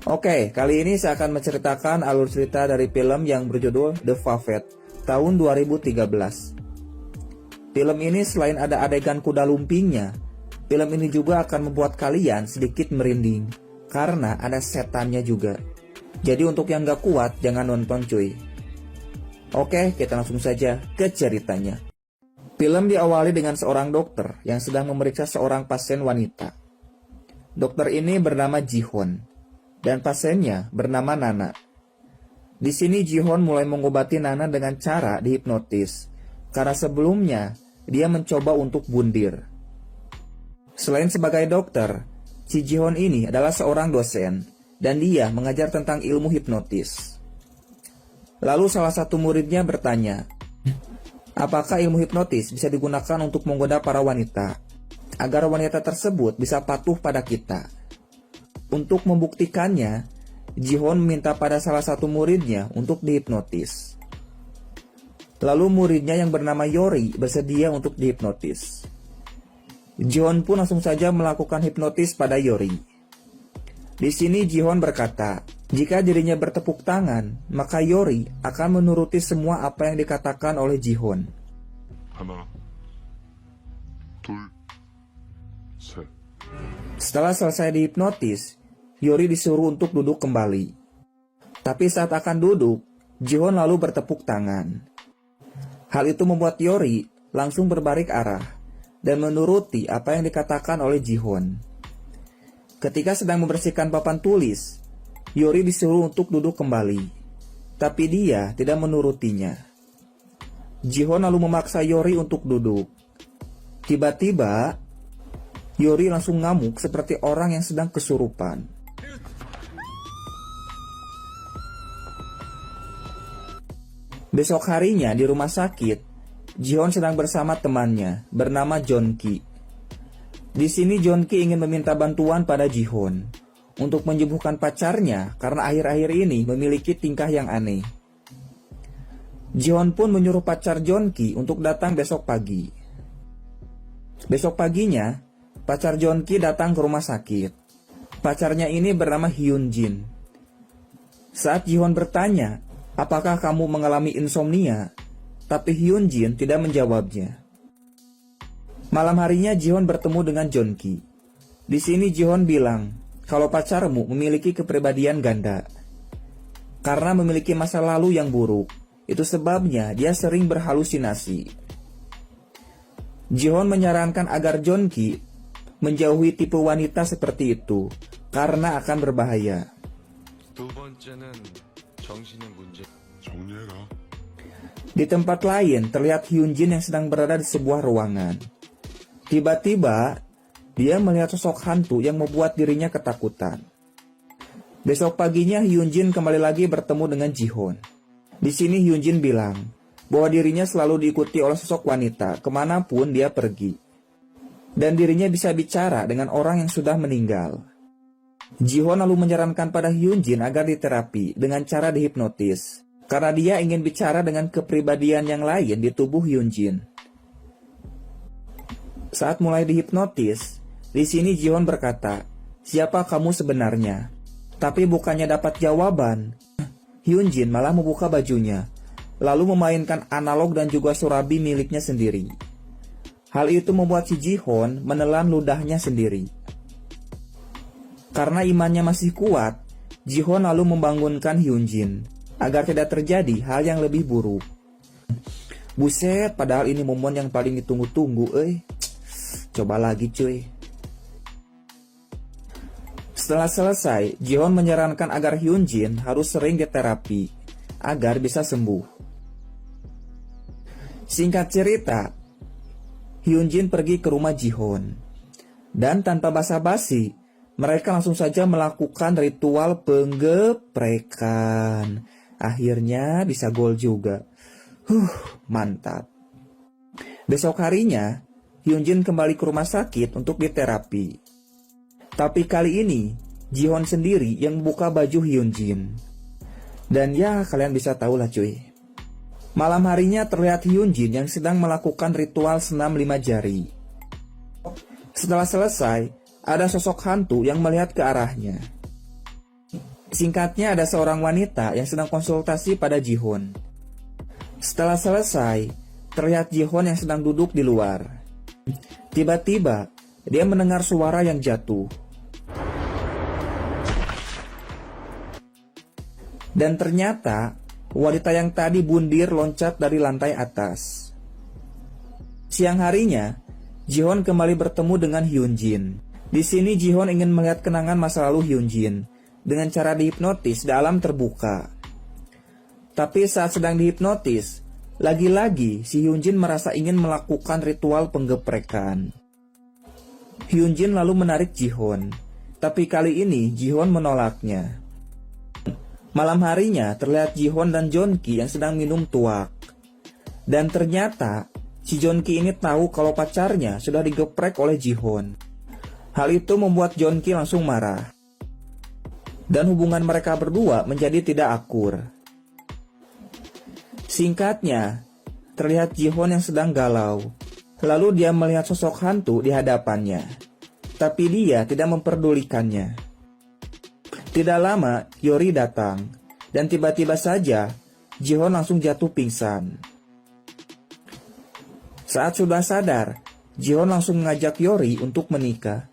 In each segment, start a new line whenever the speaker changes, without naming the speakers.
Oke, kali ini saya akan menceritakan alur cerita dari film yang berjudul The Fafet tahun 2013. Film ini selain ada adegan kuda lumpingnya, film ini juga akan membuat kalian sedikit merinding karena ada setannya juga. Jadi untuk yang gak kuat jangan nonton cuy. Oke, kita langsung saja ke ceritanya. Film diawali dengan seorang dokter yang sedang memeriksa seorang pasien wanita. Dokter ini bernama Ji-Hon dan pasiennya bernama Nana. Di sini Ji-Hon mulai mengobati Nana dengan cara dihipnotis, karena sebelumnya dia mencoba untuk bundir. Selain sebagai dokter, si Ji-Hon ini adalah seorang dosen, dan dia mengajar tentang ilmu hipnotis. Lalu salah satu muridnya bertanya, apakah ilmu hipnotis bisa digunakan untuk menggoda para wanita, agar wanita tersebut bisa patuh pada kita? Untuk membuktikannya, Ji-Hon meminta pada salah satu muridnya untuk dihipnotis. Lalu muridnya yang bernama Yori bersedia untuk dihipnotis. Ji-Hon pun langsung saja melakukan hipnotis pada Yori. Di sini Ji-Hon berkata, jika dirinya bertepuk tangan, maka Yori akan menuruti semua apa yang dikatakan oleh Ji-Hon.
하나, 둘, 셋.
Setelah selesai dihipnotis, Yori disuruh untuk duduk kembali. Tapi saat akan duduk, Ji-Hon lalu bertepuk tangan. Hal itu membuat Yori langsung berbalik arah dan menuruti apa yang dikatakan oleh Ji-Hon. Ketika sedang membersihkan papan tulis, Yori disuruh untuk duduk kembali, tapi dia tidak menurutinya. Ji-Hon lalu memaksa Yori untuk duduk. Tiba-tiba, Yori langsung ngamuk seperti orang yang sedang kesurupan. Besok harinya di rumah sakit, Ji-Hon sedang bersama temannya bernama Jeon-ki. Di sini Jeon-ki ingin meminta bantuan pada Ji-Hon untuk menyembuhkan pacarnya karena akhir-akhir ini memiliki tingkah yang aneh. Ji-Hon pun menyuruh pacar Jeon-ki untuk datang besok pagi. Besok paginya, pacar Jeon-ki datang ke rumah sakit. Pacarnya ini bernama Hyun-jin. Saat Ji-Hon bertanya, apakah kamu mengalami insomnia? Tapi Hyun-jin tidak menjawabnya. Malam harinya Ji-Hon bertemu dengan Jeon-ki. Di sini Ji-Hon bilang, kalau pacarmu memiliki kepribadian ganda. Karena memiliki masa lalu yang buruk, itu sebabnya dia sering berhalusinasi. Ji-Hon menyarankan agar Jeon-ki menjauhi tipe wanita seperti itu, karena akan berbahaya.
두 번째는 정신의 문제. 정리해라.
Di tempat lain terlihat Hyun-jin yang sedang berada di sebuah ruangan. Tiba-tiba, dia melihat sosok hantu yang membuat dirinya ketakutan. Besok paginya Hyun-jin kembali lagi bertemu dengan Ji-Hon. Di sini Hyun-jin bilang bahwa dirinya selalu diikuti oleh sosok wanita kemanapun dia pergi. Dan dirinya bisa bicara dengan orang yang sudah meninggal. Ji-Hon lalu menyarankan pada Hyun-jin agar diterapi dengan cara dihipnotis, karena dia ingin bicara dengan kepribadian yang lain di tubuh Hyun-jin. Saat mulai dihipnotis, di sini Ji-Hon berkata, siapa kamu sebenarnya? Tapi bukannya dapat jawaban, Hyun-jin malah membuka bajunya, lalu memainkan analog dan juga surabi miliknya sendiri. Hal itu membuat si Ji-Hon menelan ludahnya sendiri. Karena imannya masih kuat, Ji-Hon lalu membangunkan Hyun-jin agar tidak terjadi hal yang lebih buruk. Buset, padahal ini momen yang paling ditunggu-tunggu, Coba lagi cuy. Setelah selesai, Ji-Hon menyarankan agar Hyun-jin harus sering diterapi agar bisa sembuh. Singkat cerita, Hyun-jin pergi ke rumah Ji-Hon. Dan tanpa basa-basi, mereka langsung saja melakukan ritual penggeprekan. Akhirnya bisa gol juga. Mantap. Besok harinya, Hyun-jin kembali ke rumah sakit untuk diterapi. Tapi kali ini, Ji-Hon sendiri yang membuka baju Hyun-jin. Dan ya, kalian bisa tahu lah cuy. Malam harinya terlihat Hyun-jin yang sedang melakukan ritual senam 5 jari. Setelah selesai, ada sosok hantu yang melihat ke arahnya. Singkatnya, ada seorang wanita yang sedang konsultasi pada Ji-hoon. Setelah selesai, terlihat Ji-hoon yang sedang duduk di luar. Tiba-tiba, dia mendengar suara yang jatuh. Dan ternyata, wanita yang tadi bundir loncat dari lantai atas. Siang harinya, Ji-hoon kembali bertemu dengan Hyun-jin. Di sini Ji-hoon ingin melihat kenangan masa lalu Hyun-jin dengan cara dihipnotis dalam terbuka. Tapi saat sedang dihipnotis, lagi-lagi si Hyun-jin merasa ingin melakukan ritual penggeprekan. Hyun-jin lalu menarik Ji-hoon, tapi kali ini Ji-hoon menolaknya. Malam harinya terlihat Ji-hoon dan Jeon-ki yang sedang minum tuak. Dan ternyata si Jeon-ki ini tahu kalau pacarnya sudah digeprek oleh Ji-hoon. Hal itu membuat Jeon-ki langsung marah. Dan hubungan mereka berdua menjadi tidak akur. Singkatnya, terlihat Ji-hoon yang sedang galau. Lalu dia melihat sosok hantu di hadapannya. Tapi dia tidak memperdulikannya. Tidak lama, Yori datang. Dan tiba-tiba saja, Ji-hoon langsung jatuh pingsan. Saat sudah sadar, Ji-hoon langsung mengajak Yori untuk menikah.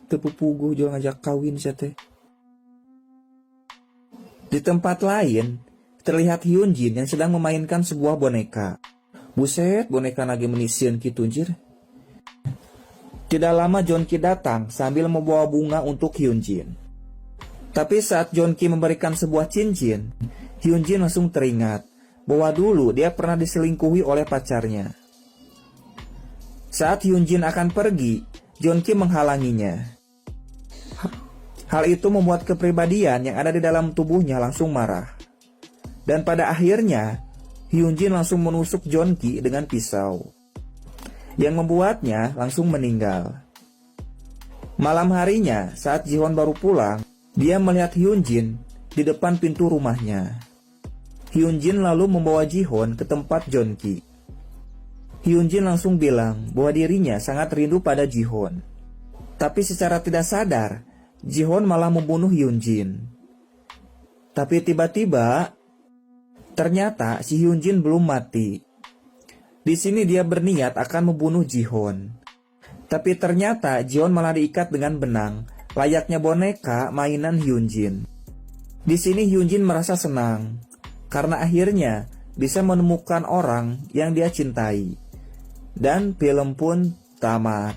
Tepupugu jual ngajak kawin teh. Di tempat lain, terlihat Hyun-jin yang sedang memainkan sebuah boneka. Buset, boneka lagi menisieun kitu anjir. Tidak lama Jeon-ki datang sambil membawa bunga untuk Hyun-jin. Tapi saat Jeon-ki memberikan sebuah cincin, Hyun-jin langsung teringat bahwa dulu dia pernah diselingkuhi oleh pacarnya. Saat Hyun-jin akan pergi, Jeon-ki menghalanginya. Hal itu membuat kepribadian yang ada di dalam tubuhnya langsung marah. Dan pada akhirnya, Hyun-jin langsung menusuk Jeon-ki dengan pisau, yang membuatnya langsung meninggal. Malam harinya, saat Ji-hoon baru pulang, dia melihat Hyun-jin di depan pintu rumahnya. Hyun-jin lalu membawa Ji-hoon ke tempat Jeon-ki. Hyun-jin langsung bilang bahwa dirinya sangat rindu pada Ji-hoon. Tapi secara tidak sadar, Ji-hoon malah membunuh Hyun-jin. Tapi tiba-tiba, ternyata si Hyun-jin belum mati. Di sini dia berniat akan membunuh Ji-hoon. Tapi ternyata Ji-hoon malah diikat dengan benang, layaknya boneka mainan Hyun-jin. Di sini Hyun-jin merasa senang, karena akhirnya bisa menemukan orang yang dia cintai. Dan film pun tamat.